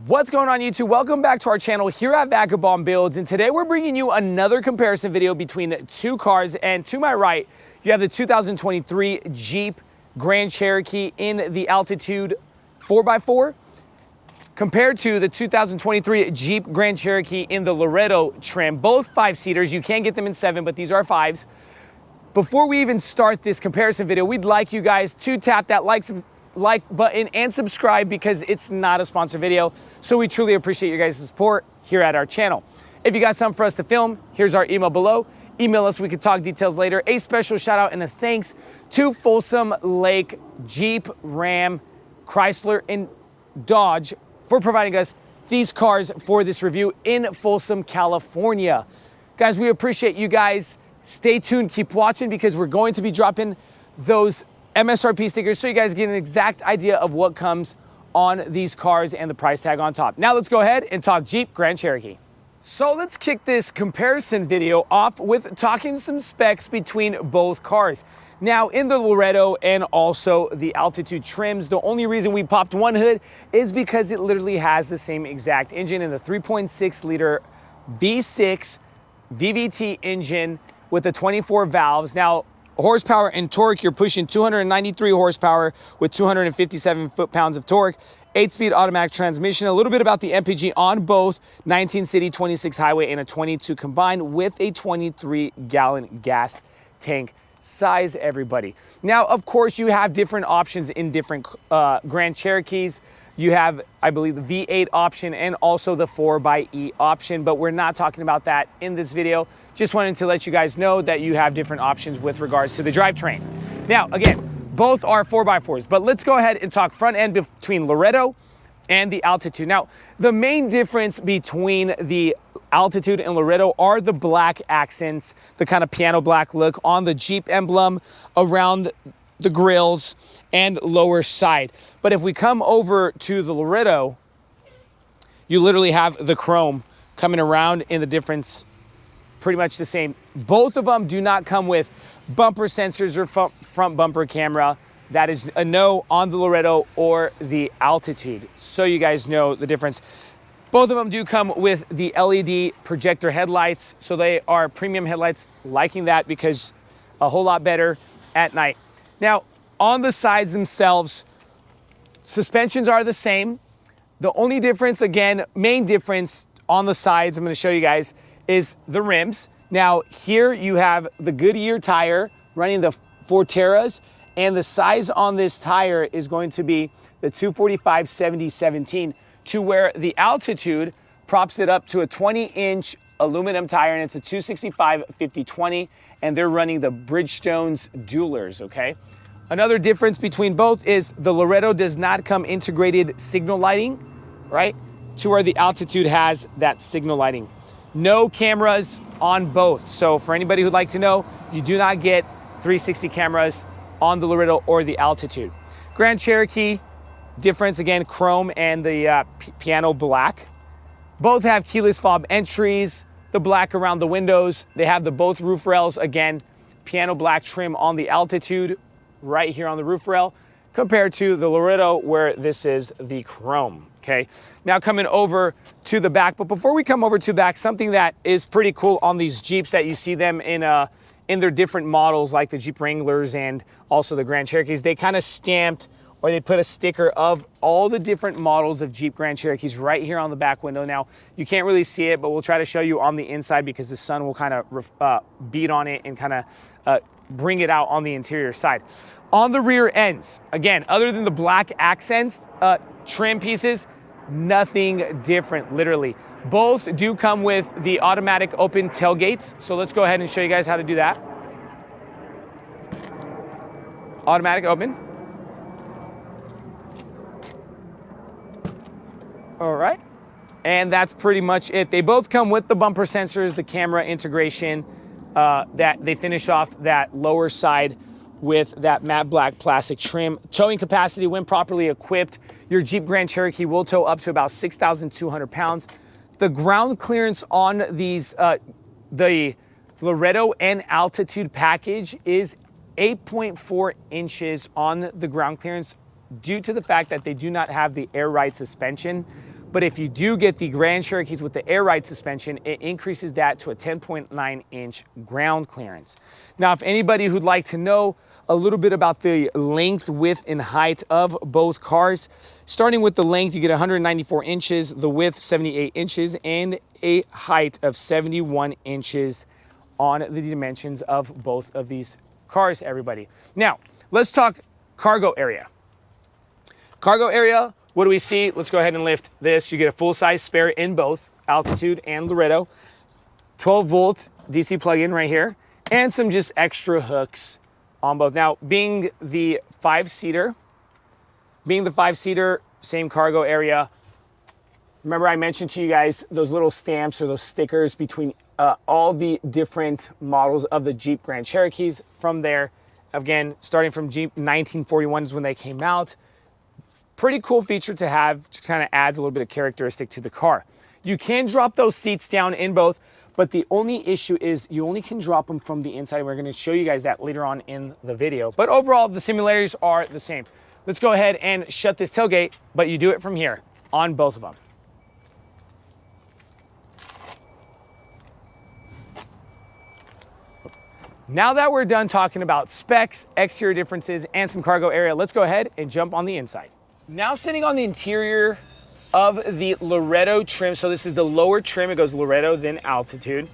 What's going on YouTube? Welcome back to our channel here at Vagabond Builds, and today we're bringing you another comparison video between two cars. And to my right, you have the 2023 Jeep Grand Cherokee in the Altitude 4x4 compared to the 2023 Jeep Grand Cherokee in the Laredo trim. Both 5-seaters. You can get them in 7, but these are 5s. Before we even start this comparison video, we'd like you guys to tap that like button and subscribe because it's not a sponsored video. So we truly appreciate your guys' support here at our channel. If you got something for us to film, here's our email below. Email us, we could talk details later. A special shout out and a thanks to Folsom Lake Jeep, Ram, Chrysler, and Dodge for providing us these cars for this review in Folsom, California. Guys, we appreciate you guys. Stay tuned, keep watching because we're going to be dropping those MSRP stickers so you guys get an exact idea of what comes on these cars and the price tag on top. Now let's go ahead and talk Jeep Grand Cherokee. So let's kick this comparison video off with talking some specs between both cars. Now in the Laredo and also the Altitude trims, the only reason we popped one hood is because it literally has the same exact engine in the 3.6 liter V6 VVT engine with the 24 valves. Now, horsepower and torque, you're pushing 293 horsepower with 257 foot-pounds of torque, 8-speed automatic transmission. A little bit about the MPG on both 19 city, 26 highway, and a 22 combined with a 23-gallon gas tank size, everybody. Now, of course, you have different options in different Grand Cherokees. You have, I believe, the V8 option and also the 4xe option, but we're not talking about that in this video. Just wanted to let you guys know that you have different options with regards to the drivetrain. Now, again, both are 4x4s, but let's go ahead and talk front end between Laredo and the Altitude. Now, the main difference between the Altitude and Laredo are the black accents, the kind of piano black look on the Jeep emblem around the grills and lower side. But if we come over to the Laredo, you literally have the chrome coming around in the difference pretty much the same. Both of them do not come with bumper sensors or front bumper camera. That is a no on the Laredo or the Altitude. So you guys know the difference. Both of them do come with the LED projector headlights. So they are premium headlights, liking that because a whole lot better at night. Now, on the sides themselves, suspensions are the same. The only difference, again, main difference on the sides, I'm gonna show you guys, is the rims. Now here you have the Goodyear tire running the Forteras, and the size on this tire is going to be the 245/70/17, to where the Altitude props it up to a 20-inch aluminum tire, and it's a 265/50/20, and they're running the Bridgestone's Duelers, okay? Another difference between both is the Laredo does not come integrated signal lighting, right? To where the Altitude has that signal lighting. No cameras on both. So for anybody who'd like to know, you do not get 360 cameras on the Laredo or the Altitude. Grand Cherokee, difference again, chrome and the piano black. Both have keyless fob entries, the black around the windows. They have the both roof rails, again, piano black trim on the Altitude right here on the roof rail, compared to the Laredo where this is the chrome. Okay, now coming over to the back, but before we come over to the back, something that is pretty cool on these Jeeps that you see them in their different models, like the Jeep Wranglers and also the Grand Cherokees, they kind of stamped or they put a sticker of all the different models of Jeep Grand Cherokees right here on the back window. Now, you can't really see it, but we'll try to show you on the inside because the sun will kind of beat on it and kind of bring it out on the interior side. On the rear ends, again, other than the black accents, trim pieces, nothing different, literally. Both do come with the automatic open tailgates. So let's go ahead and show you guys how to do that. Automatic open. All right. And that's pretty much it. They both come with the bumper sensors, the camera integration, that they finish off that lower side with that matte black plastic trim. Towing capacity, when properly equipped, your Jeep Grand Cherokee will tow up to about 6,200 pounds. The ground clearance on these, the Laredo and Altitude package is 8.4 inches on the ground clearance due to the fact that they do not have the air ride suspension. But if you do get the Grand Cherokees with the air ride suspension, it increases that to a 10.9-inch ground clearance. Now, if anybody who'd like to know a little bit about the length, width, and height of both cars, starting with the length, you get 194 inches, the width 78 inches, and a height of 71 inches on the dimensions of both of these cars, everybody. Now, let's talk cargo area. Cargo area, what do we see? Let's go ahead and lift this. You get a full-size spare in both Altitude and Laredo. 12-volt DC plug-in right here, and some just extra hooks on both. Now, being the five-seater, same cargo area. Remember I mentioned to you guys those little stamps or those stickers between all the different models of the Jeep Grand Cherokees. From there, again, starting from Jeep 1941 is when they came out. Pretty cool feature to have, just kind of adds a little bit of characteristic to the car. You can drop those seats down in both, but the only issue is you only can drop them from the inside. We're going to show you guys that later on in the video. But overall, the similarities are the same. Let's go ahead and shut this tailgate, but you do it from here on both of them. Now that we're done talking about specs, exterior differences, and some cargo area, let's go ahead and jump on the inside. Now sitting on the interior of the Laredo trim. So this is the lower trim. It goes Laredo, then Altitude.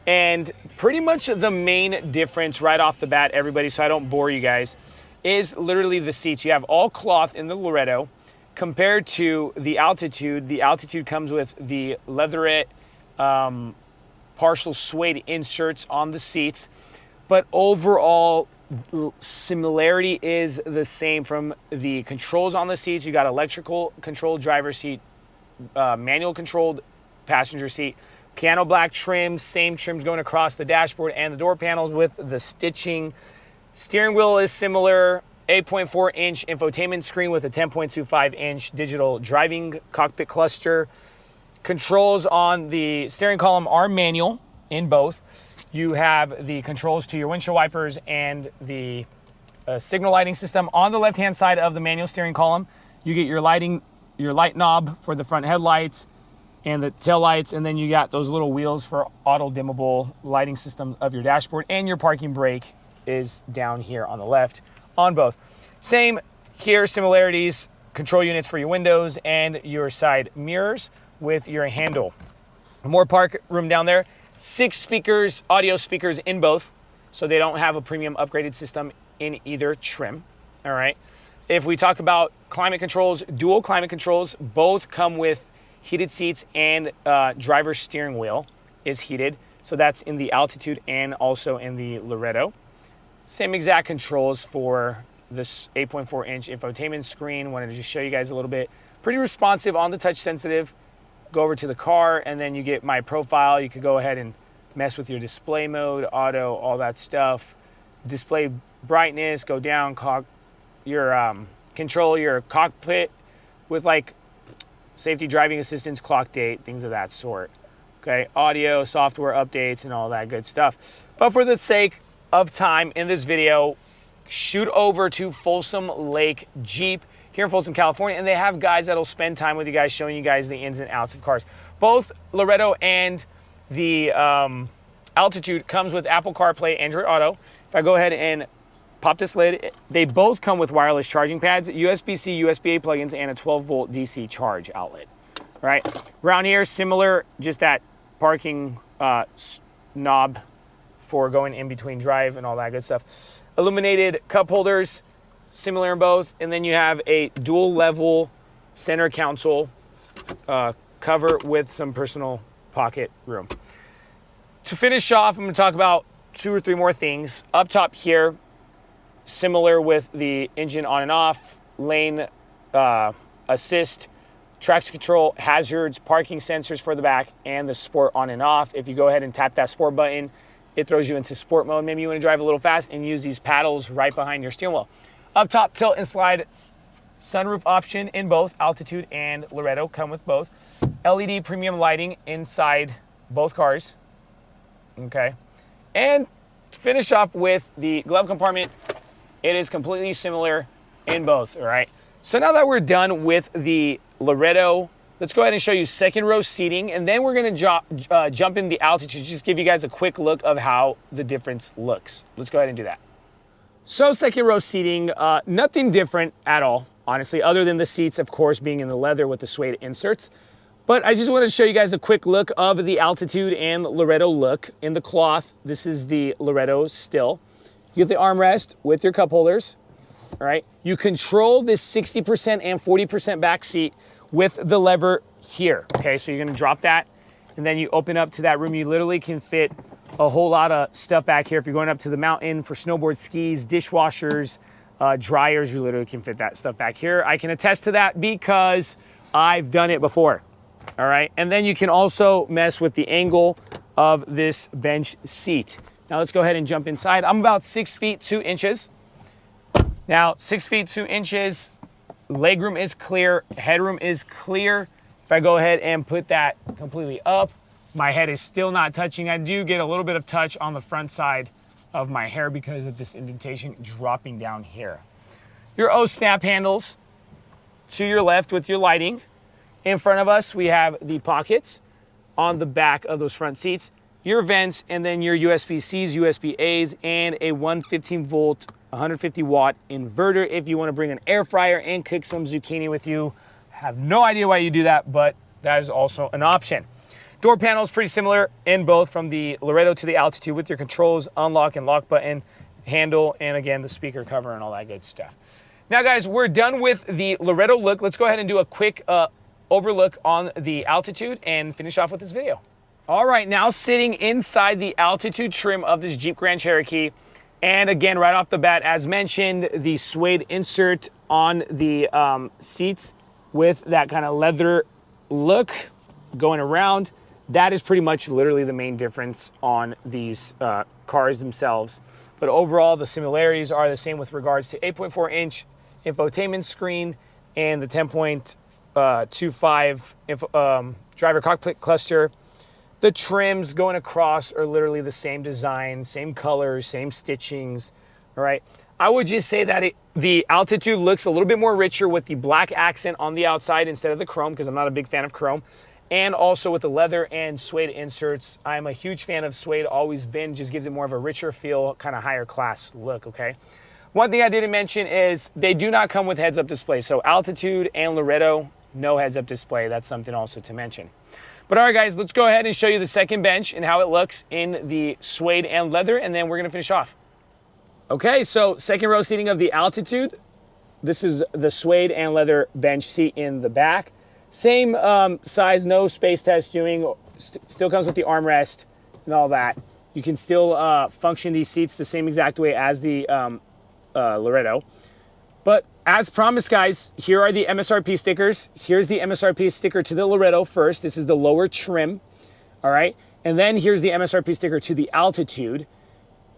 And pretty much the main difference right off the bat, everybody, so I don't bore you guys, is literally the seats. You have all cloth in the Laredo compared to the Altitude. The Altitude comes with the leatherette partial suede inserts on the seats. But overall, similarity is the same from the controls on the seats. You got electrical controlled driver's seat, manual controlled passenger seat, piano black trim, same trims going across the dashboard and the door panels with the stitching. Steering wheel is similar, 8.4-inch infotainment screen with a 10.25-inch digital driving cockpit cluster. Controls on the steering column are manual in both. You have the controls to your windshield wipers and the signal lighting system. On the left-hand side of the manual steering column, you get your light knob for the front headlights and the tail lights, and then you got those little wheels for auto dimmable lighting system of your dashboard, and your parking brake is down here on the left on both. Same here, similarities, control units for your windows and your side mirrors with your handle. More park room down there. 6 speakers, audio speakers in both, so they don't have a premium upgraded system in either trim. All right. If we talk about climate controls, dual climate controls, both come with heated seats, and driver's steering wheel is heated. So that's in the Altitude and also in the Laredo. Same exact controls for this 8.4-inch infotainment screen. Wanted to just show you guys a little bit. Pretty responsive on the touch sensitive. Go over to the car, and then you get my profile. You could go ahead and mess with your display mode, auto, all that stuff. Display brightness, go down, control your cockpit with like safety driving assistance, clock date, things of that sort. Okay, audio, software updates, and all that good stuff. But for the sake of time in this video, shoot over to Folsom Lake Jeep here in Folsom, California, and they have guys that'll spend time with you guys, showing you guys the ins and outs of cars. Both Laredo and the Altitude comes with Apple CarPlay, Android Auto. If I go ahead and pop this lid, they both come with wireless charging pads, USB-C, USB-A plugins, and a 12-volt DC charge outlet. All right, around here, similar, just that parking knob for going in between drive and all that good stuff. Illuminated cup holders, similar in both, and then you have a dual level center console cover with some personal pocket room. To finish off, I'm going to talk about 2 or 3 more things. Up top here, similar with the engine on and off, lane assist, traction control, hazards, parking sensors for the back, and the sport on and off. If you go ahead and tap that sport button, it throws you into sport mode. Maybe you want to drive a little fast and use these paddles right behind your steering wheel. Up top, tilt and slide sunroof option in both Altitude and Laredo, come with both. LED premium lighting inside both cars. Okay. And to finish off with the glove compartment, it is completely similar in both, all right? So now that we're done with the Laredo let's go ahead and show you second row seating, and then we're gonna jump in the altitude, just give you guys a quick look of how the difference looks. Let's go ahead and do that. So second row seating, nothing different at all, honestly, other than the seats, of course, being in the leather with the suede inserts. But I just want to show you guys a quick look of the Altitude and Laredo look. In the cloth, this is the Laredo still. You get the armrest with your cup holders, all right? You control this 60% and 40% back seat with the lever here, okay? So you're gonna drop that, and then you open up to that room. You literally can fit a whole lot of stuff back here. If you're going up to the mountain for snowboard, skis, dishwashers, dryers, you literally can fit that stuff back here. I can attest to that because I've done it before, all right? And then you can also mess with the angle of this bench seat. Now let's go ahead and jump inside. I'm about 6 feet 2 inches. Now 6 feet 2 inches, legroom is clear, headroom is clear. If I go ahead and put that completely up, my head is still not touching. I do get a little bit of touch on the front side of my hair because of this indentation dropping down here. Your O snap handles to your left with your lighting. In front of us, we have the pockets on the back of those front seats, your vents, and then your USB-Cs, USB-As, and a 115 volt, 150 watt inverter if you want to bring an air fryer and cook some zucchini with you. Have no idea why you do that, but that is also an option. Door panel is pretty similar in both from the Laredo to the Altitude with your controls, unlock and lock button, handle, and again, the speaker cover and all that good stuff. Now guys, we're done with the Laredo look. Let's go ahead and do a quick overlook on the Altitude and finish off with this video. All right, now sitting inside the Altitude trim of this Jeep Grand Cherokee. And again, right off the bat, as mentioned, the suede insert on the seats with that kind of leather look going around. That is pretty much literally the main difference on these cars themselves. But overall, the similarities are the same with regards to 8.4 inch infotainment screen and the 10.25 driver cockpit cluster. The trims going across are literally the same design, same colors, same stitchings, all right? I would just say that the Altitude looks a little bit more richer with the black accent on the outside instead of the chrome, because I'm not a big fan of chrome. And also with the leather and suede inserts. I'm a huge fan of suede, always been, just gives it more of a richer feel, kind of higher class look, okay? One thing I didn't mention is they do not come with heads-up display. So Altitude and Laredo, no heads-up display. That's something also to mention. But all right, guys, let's go ahead and show you the second bench and how it looks in the suede and leather, and then we're gonna finish off. Okay, so second row seating of the Altitude. This is the suede and leather bench seat in the back. Same size, no space testing, still comes with the armrest and all that. You can still function these seats the same exact way as the Laredo. But as promised, guys, here are the MSRP stickers. Here's the MSRP sticker to the Laredo first. This is the lower trim, all right? And then here's the MSRP sticker to the Altitude.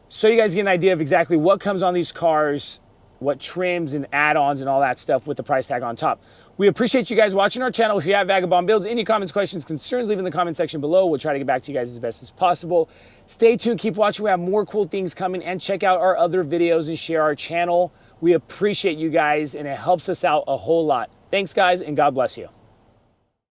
So you guys get an idea of exactly what comes on these cars, what trims and add-ons and all that stuff with the price tag on top. We appreciate you guys watching our channel here at Vagabond Builds. Any comments, questions, concerns, leave in the comment section below. We'll try to get back to you guys as best as possible. Stay tuned, keep watching. We have more cool things coming, and check out our other videos and share our channel. We appreciate you guys, and it helps us out a whole lot. Thanks, guys, and God bless you.